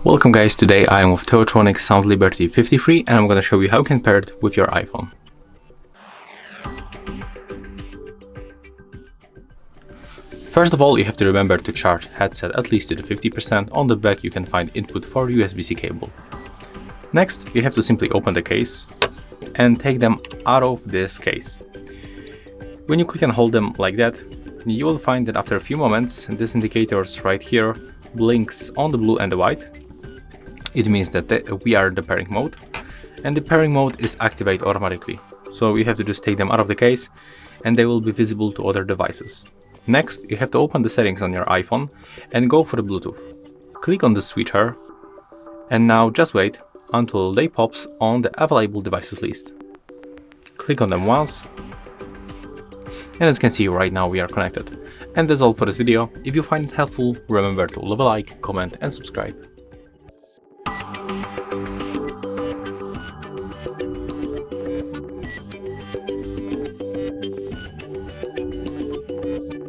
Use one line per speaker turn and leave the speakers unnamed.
Welcome guys, today I am with Taotronics SoundLiberty 53 and I'm going to show you how you can pair it with your iPhone. First of all, you have to remember to charge headset at least to the 50%. On the back you can find input for USB-C cable. Next, you have to simply open the case and take them out of this case. When you click and hold them like that, you will find that after a few moments this indicators right here blinks on the blue and the white. It means that we are in the pairing mode, and the pairing mode is activated automatically. So you have to just take them out of the case and they will be visible to other devices. Next, you have to open the settings on your iPhone and go for the Bluetooth. Click on the switcher and now just wait until they pops on the available devices list. Click on them once, and as you can see right now we are connected. And that's all for this video. If you find it helpful, remember to leave a like, comment and subscribe.